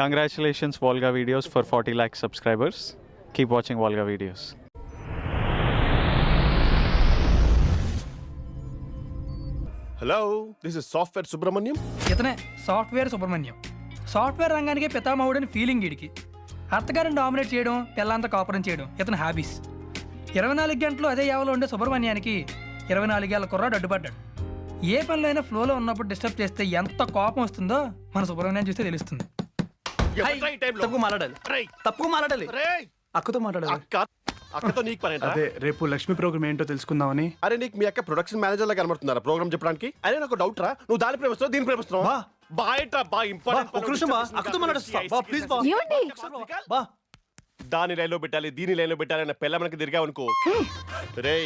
Congratulations, Volga Videos, for 40 lakh subscribers. Keep watching Volga Videos. Hello, this is software Subrahmanyam. ఇతనే software Subrahmanyam. Software రంగానికి పితామహుడని feeling వీడికి. అత్తగారిని dominate చేయడం, పిల్లంతా కాపురం చేయడం ఇతని హ్యాబీస్. 24 గంటలు అదే యావలో ఉండే సుబ్రహ్మణ్యానికి 24 ఏళ్ల కుర్రాడు అడ్డుపడ్డాడు. ఏ పనిలో అయినా ఫ్లోలో ఉన్నప్పుడు డిస్టర్బ్ చేస్తే ఎంత కోపం వస్తుందో మన సుబ్రహ్మణ్యం చూస్తే తెలుస్తుంది. తప్పుగా మాట్లాడాలి. అక్కతో మాట్లాడాలి. అక్కతో నీకు పని అదే రేపు లక్ష్మి ప్రోగ్రామ్ ఏంటో తెలుసుకుందామని. అరే, నీకు మీ అక్క ప్రొడక్షన్ మేనేజర్ లా కనబడుతున్నారా ప్రోగ్రామ్ చెప్పడానికి? అరే, నాకు డౌట్ రా, నువ్వు దాని ప్రేమిస్తున్నావు, దీని ప్రేమిస్తున్నావు? దాని లైన్ లో పెట్టాలి, దీని లైన్ లో పెట్టాలి అన్న పిల్ల మనకి తిరిగా అనుకో. రే,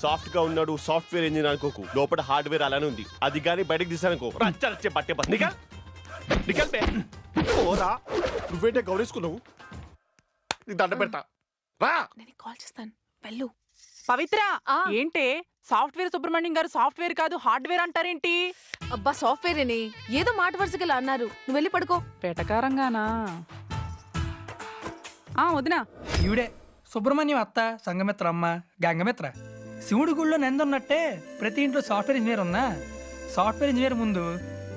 సాఫ్ట్ గా ఉన్నాడు సాఫ్ట్వేర్ ఇంజనీర్ అనుకోకు, లోపల హార్డ్వేర్ అలానే ఉంది. అది కానీ బయటకు తీసానుకో రచ్చే బట్టే బస్ నికల్రా. నువ్వేంటే గౌరేసుకున్నావు, నీకు దండ పెడతా రా. నేను కాల్ చేస్తాను వెళ్ళు. పవిత్ర, ఏంటే సాఫ్ట్వేర్ సుబ్రహ్మణ్యం గారు సాఫ్ట్వేర్ కాదు హార్డ్వేర్ అంటారేంటి? అబ్బా సాఫ్ట్వేరేనే, ఏదో మాట వరుసకి ఇలా అన్నారు. నువ్వు వెళ్ళి పడుకో. పెటకారంగానా? వదినా. ఈవిడే సుబ్రహ్మణ్యం అత్త, సంగమిత్ర అమ్మ, గంగమిత్ర. శివుడి గుళ్ళో నెందున్నట్టే ప్రతి ఇంట్లో సాఫ్ట్వేర్ ఇంజనీర్ ఉన్నా, సాఫ్ట్వేర్ ఇంజనీర్ ముందు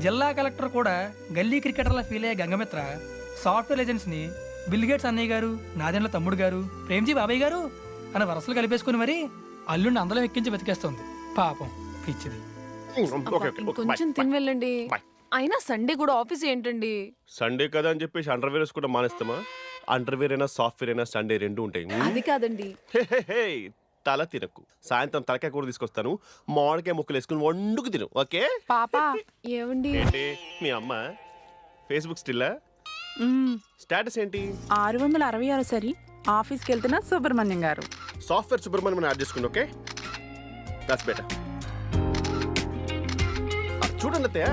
జిల్లా కలెక్టర్ కూడా గల్లీ క్రికెటర్లా ఫీల్ అయ్యే గంగమిత్ర సాఫ్ట్వేర్ ఏజెంట్స్ని బిల్గేట్స్ అన్నయ్య గారు, నాదెండ్ల తమ్ముడు గారు, ప్రేమ్జీ బాబాయ్ గారు అని వరసలు కలిపేసుకుని మరి అల్లుడిని అందరం ఎక్కించి బతికేస్తుంది. పాపం పిచ్చిది. కొంచెం తిని వెళ్ళండి. అయినా సండే కూడా ఆఫీస్ ఏంటండి? సండే కదా అని చెప్పేసి అండర్వేర్ వేసుకుంటే మానేస్తామా? అండర్వేర్ అయినా సాఫ్ట్వేర్ అయినా సండే రెండు ఉంటాయి. అది కాదండి. తల తినకు, సాయంత్రం తలకాయ కూర తీసుకొస్తాను, మామిడికాయ ముక్కలు వేసుకుని వండుకు తిను. ఓకే పాపా? ఏమండి? ఏంటి మీ అమ్మ ఫేస్బుక్ స్టిల్లా? స్టేటస్ ఏంటి? 666 సరి ఆఫీస్కి వెళ్తున్నా సుబ్రహ్మణ్యం గారు. సాఫ్ట్వేర్ సుబ్రహ్మణ్యం యాడ్ చేసుకుని. Okay, that's better. చూడండి అత్తయ్య,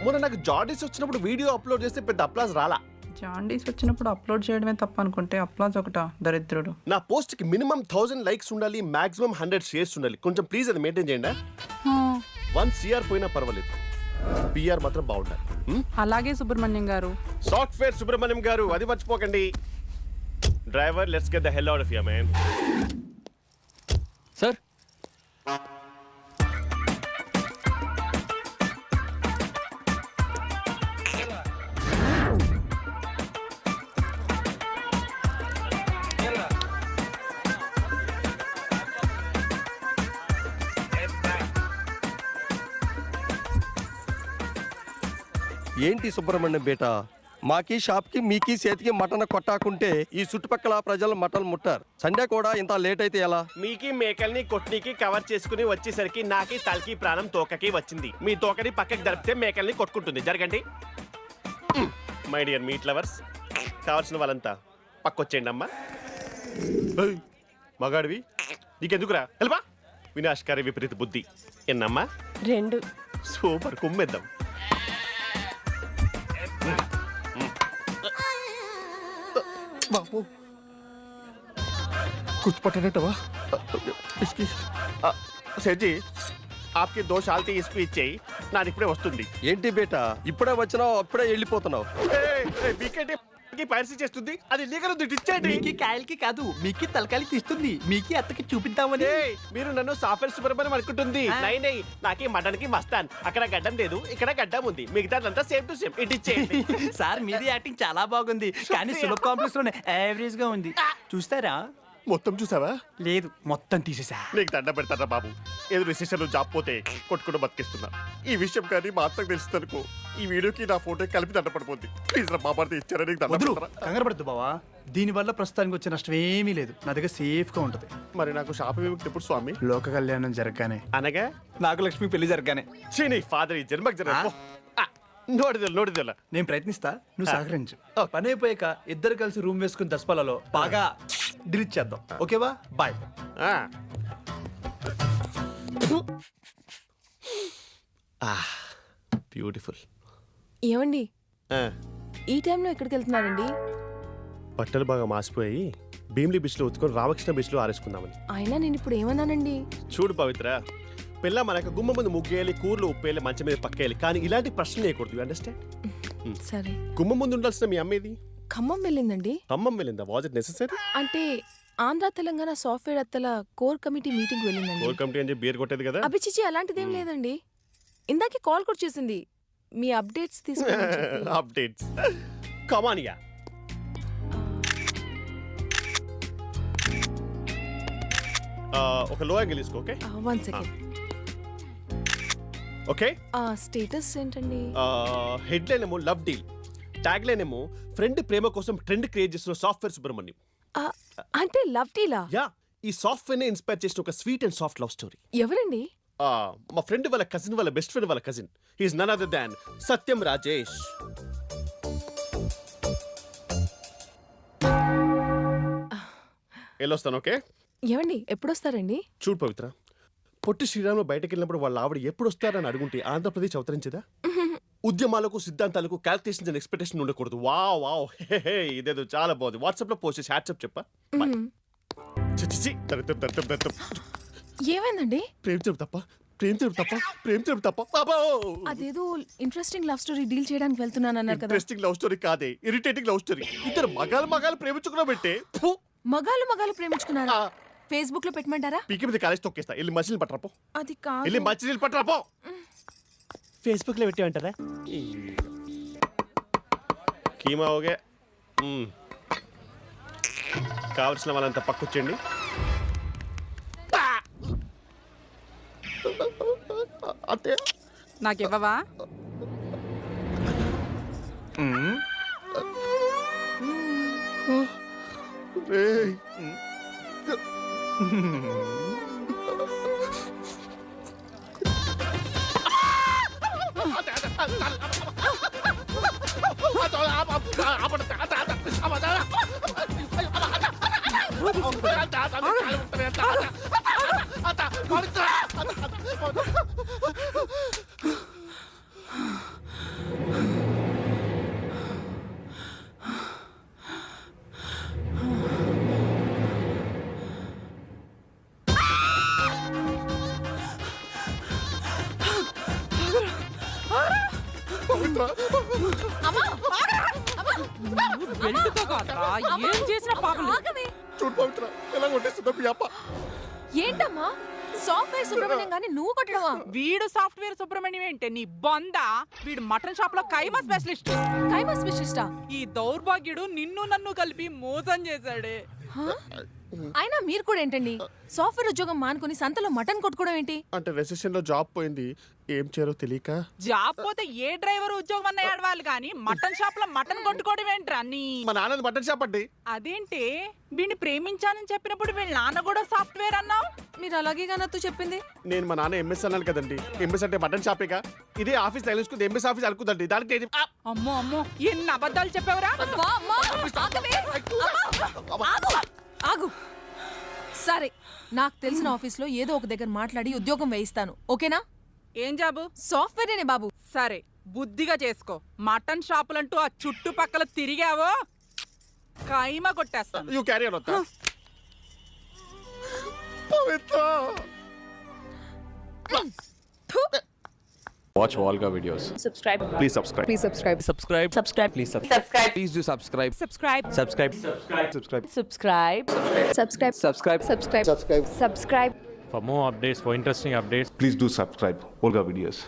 మొన్న నాకు జాడీస్ వచ్చినప్పుడు వీడియో అప్లోడ్ చేస్తే పెద్ద అప్లాజ్ రాలా. జాండీస్ వచ్చినప్పుడు అప్లోడ్ చేయడమే తప్ప అనుకుంటే అప్లాజ్ ఒకటా దరిద్రుడు. నా పోస్ట్ కి మినిమం 1000 లైక్స్ ఉండాలి, మాక్సిమం 100 షేర్స్ ఉండాలి. కొంచెం ప్లీజ్ అది మెయింటైన్ చేయండి. 1 CR పోయినా పర్వాలేదు, PR మాత్రం బాగుండాలి. అలాగే సుబ్రహ్మణ్యం గారు. సాఫ్ట్వేర్ సుబ్రహ్మణ్యం గారు, అది మర్చిపోకండి. Driver, let's get the hell out of here man. Sir, ఏంటి సుబ్రహ్మణ్యం బేటా, మాకి షాప్కి మీకి చేతికి మటన్ కొట్టాకుంటే ఈ చుట్టుపక్కల ప్రజలు మటన్ ముట్టారు. సండే కూడా ఇంత లేట్ అయితే ఎలా? మీకి మేకల్ని కొట్టికి కవర్ చేసుకుని వచ్చేసరికి నాకి తలకి ప్రాణం తోకకి వచ్చింది. మీ తోకని పక్కకి దరిపితే మేకల్ని కొట్టుకుంటుంది. జరగండి. మై డియర్ మీట్ లవర్స్, కావాల్సిన వాళ్ళంతా పక్కొచ్చేయండి అమ్మా. మగాడివి నీకెందుకురా, వెళ్ళబా. వినాశకారి విపరీత బుద్ధి ఎన్నమ్మా? 2. సూపర్, కుమ్మేద్దాం. బాబు कुछ पटनेटवा इसकी सेठ जी आपकी 2 शालती इसको ఇచ్చేయి, నాది ఇప్పుడే వస్తుంది. ఏంటి బేటా, ఇప్పుడే వచ్చినావు అప్పుడే వెళ్ళిపోతున్నావు? పైరసీ చేస్తుంది, అది లీగల్ ఇచ్చేయండి. మీకి కాయలకి కాదు, మీకి తలకాయలకి ఇస్తుంది. మీకి అత్తకి చూపిద్దామని. మీరు నన్ను సాఫ్ట్వేర్ సుబ్రహ్మణ్యం అనుకుంటుంది. నై నాకి మటన్ కి మస్తాన్. అక్కడ గడ్డం లేదు, ఇక్కడ గడ్డం ఉంది, మిగతాదంతా సేమ్ టు సేమ్. ఇటు ఇచ్చేయండి. సార్, మీది యాక్టింగ్ చాలా బాగుంది, కానీ సులభ కాంప్లెక్స్ లోనే యావరేజ్ గా ఉంది. చూస్తారా? మొత్తం చూసావా? లేదు, మొత్తం తీసేసా. నీకు దండ పెడతారా బాబు, ఏదో రిసెషన్ జాబ్ పోతే కొట్టుకుంటూ బతికిస్తున్నా. ఈ విషయం కానీ మా అత్తకు తెలుస్తుందనుకో, ఈ వీడియోకి నా ఫోటో కలిపి దండ పడిపోద్ది. ప్లీజ్ రా బాబార్ది, ఇచ్చారా? నీకు దండ పెడతారా? కంగారు పడద్దు బావా, దీనివల్ల ప్రస్తుతానికి వచ్చే నష్టం ఏమీ లేదు. నా దగ్గర సేఫ్ గా ఉంటది. మరి నాకు షాప్ ఎప్పుడు స్వామి? లోక కళ్యాణం జరగగానే, అనగా నాకు లక్ష్మి పెళ్లి జరగగానే. నీ ఫాదర్ ఈ జన్మకు జరగ నోడిదల నేను ప్రయత్నిస్తా, నువ్వు సహకరించు. పని అయిపోయాక ఇద్దరు కలిసి రూమ్ వేసుకుని దసపాలలో బాగా డిలీట్ చేద్దాం. ఓకేవా? బాయ్. బ్యూటిఫుల్. ఏమండి, ఈ టైంలో ఎక్కడికి వెళ్తున్నారండి? బట్టలు బాగా మాసిపోయి భీమ్లీ బీచ్ లో ఉతుకొని రామకృష్ణ బీచ్ లో ఆరేసుకుందామని. అయినా నేను ఇప్పుడు ఏమన్నానండి? చూడు పవిత్ర, పిల్ల మనకు గుమ్మ ముందు ముగ్గేయాలి, కూరలు ఉప్పేయాలి, మంచం మీద పక్కేయాలి, కానీ ఇలాంటి ప్రశ్న చేయకూడదు. అండర్స్టాండ్? సరే. గుమ్మం ముందు ఉండాల్సిన మీ అమ్మేది ఖమ్మం వెళ్ళిందండి. ఖమ్మం వెళ్ళిందా? Was it necessary? అంటే ఆంధ్ర తెలంగాణ సాఫ్ట్వేర్ అత్తల కోర్ కమిటీ మీటింగ్ వెళ్ళిందండి. కోర్ కమిటీ అని చెప్పి బీర్ కొట్టేది కదా. అభిచిచి అలాంటిదేం లేదండి. ఇందాకే కాల్ కూడా చేసింది మీ అప్డేట్స్ తీసుకోమని చెప్పి. అప్డేట్స్ కమానియా. ఒక లో యాంగిల్ తీసుకో. Okay 1 second. ఓకే. స్టేటస్ ఏంటండి? హెడ్ లైన్ ఏమో లవ్ డీల్, ట్యాగ్ లైన్ ఏమో ఫ్రెండ్ ప్రేమ కోసం ట్రెండ్ క్రియేట్ చేస్తున్న సాఫ్ట్వేర్ సుబ్రహ్మణ్యం. అంటే లవ్ టీలా? యా, ఈ సాఫ్ట్వేర్ నే ఇన్స్పైర్ చేసిన ఒక sweet and soft love story. ఎవరండి? మా ఫ్రెండ్ వాళ్ళ కజిన్ వాళ్ళ బెస్ట్ ఫ్రెండ్ వాళ్ళ cousin. He's none other than Satyam Rajesh. వెళ్ళొస్తాను. ఓకే. ఏమండి ఎప్పుడొస్తారండి? చూడు పవిత్ర, పొట్టి శ్రీరాములు బయటకు వెళ్ళినప్పుడు వాళ్ళ ఆవిడ ఎప్పుడు వస్తారని అడుగుంటే ఆంధ్రప్రదేశ్ అవతరించదా? ఉద్యమాలకు సిద్ధాంతాలకు క్యాల్కులేషన్స్ అండ్ ఎక్స్పెక్టేషన్ ఉండకూడదు. వావ్ వావ్, హే ఇదేదో చాలా బాగుంది. వాట్సాప్ లో పోస్ట్ చేసి హ్యాట్సప్ చెప్పా. ఏమైందండి? ప్రేమ తెలుపు తప్ప, ప్రేమ తెలుపు తప్ప, ప్రేమ తెలుపు తప్ప. అదేదో ఇంట్రెస్టింగ్ లవ్ స్టోరీ డీల్ చేయడానికి వెళ్తున్నాను అన్నారు కదా. ఇంట్రెస్టింగ్ లవ్ స్టోరీ కాదే, ఇరిటేటింగ్ లవ్ స్టోరీ. ఇద్దరు మగాలు ప్రేమించుకున్నా పెట్టే. మగాలు ప్రేమించుకున్నారా? ఫేస్బుక్ లో పెట్టమంటారా? పీకి మీద కాలేజ్ తొక్కేస్తా. వెళ్ళి మచిలీలు పట్టరాపో. అది కాదు. వెళ్ళి మచిలీలు పట్టరాపో. ఫేస్బుక్ లో పెట్టేమంటారా? కీమా ఓగే. కావలసిన వాళ్ళంతా పక్కొచ్చండి. అంతే. నాకివ్వవా? రేయ్. బెల్ట్తో కాదురా, ఏం చేసినా పాపం లేదు. చూడు పవిత్ర, ఎలా కొట్టేస్తుందో మీ అప్ప. ఏంటమ్మా సాఫ్ట్వేర్ సుబ్రహ్మణ్యం గాని నువ్వు కొట్టడమా? వీడు సాఫ్ట్వేర్ సుబ్రహ్మణ్యం ఏంటే నీ బొంద. వీడు మటన్ షాప్ లో కైమా స్పెషలిస్ట్. కైమా స్పెషలిస్టా? ఈ దౌర్భాగ్యుడు నిన్ను నన్ను కలిపి మోసం చేశాడే. అయినా మీరు కూడా ఏంటండి సాఫ్ట్వేర్ ఉద్యోగం మానుకుని సంతలో మటన్ కొట్టుకోవడం ఏంటి? అంటే రెసెషన్ లో జాబ్ పోయింది, ఏం చేయాలో తెలియక. జాబ్ పోతే ఏ డ్రైవర్ ఉద్యోగం అన్న ఏడవాలి కానీ మటన్ షాప్ లో మటన్ కొట్టుకోవడం ఏంట్రా నీ? మా నాన్నది మటన్ షాప్ అండి. అదేంటి వీడిని ప్రేమించానని చెప్పినప్పుడు వీళ్ళ నాన్న కూడా సాఫ్ట్వేర్ అన్నావు? మీరు అలాగే గానత్తు చెప్పింది. నేను మా నాన్న ఎంఎస్ అన్నాను కదండి. ఎంఎస్ అంటే మటన్ షాపేగా. ఇదే ఆఫీస్ తగిలించుకుంది ఎంఎస్ ఆఫీస్ అనుకుందండి. దానికి అమ్మో అమ్మో ఎన్ని అబద్ధాలు చెప్పావురా? ఆగు. సరే, నాకు తెలిసిన ఆఫీస్ లో ఏదో ఒక దగ్గర మాట్లాడి ఉద్యోగం వేయిస్తాను. ఓకేనా? ఏం జాబు? సాఫ్ట్వేరేనే బాబు. సరే బుద్ధిగా చేసుకో. మటన్ షాపులంటూ ఆ చుట్టుపక్కల తిరిగావో కైమా కొట్టేస్తాను. యూ క్యారీ ఆన్ వద్దా? పవిత్ర. Watch Volga videos. Subscribe. Please subscribe. Please subscribe. Subscribe. Subscribe. Please Subscribe. Please do subscribe. Subscribe. Subscribe. Subscribe. Subscribe. Subscribe. Subscribe. Subscribe. Subscribe. For more updates, for interesting updates, Please do subscribe. Volga videos.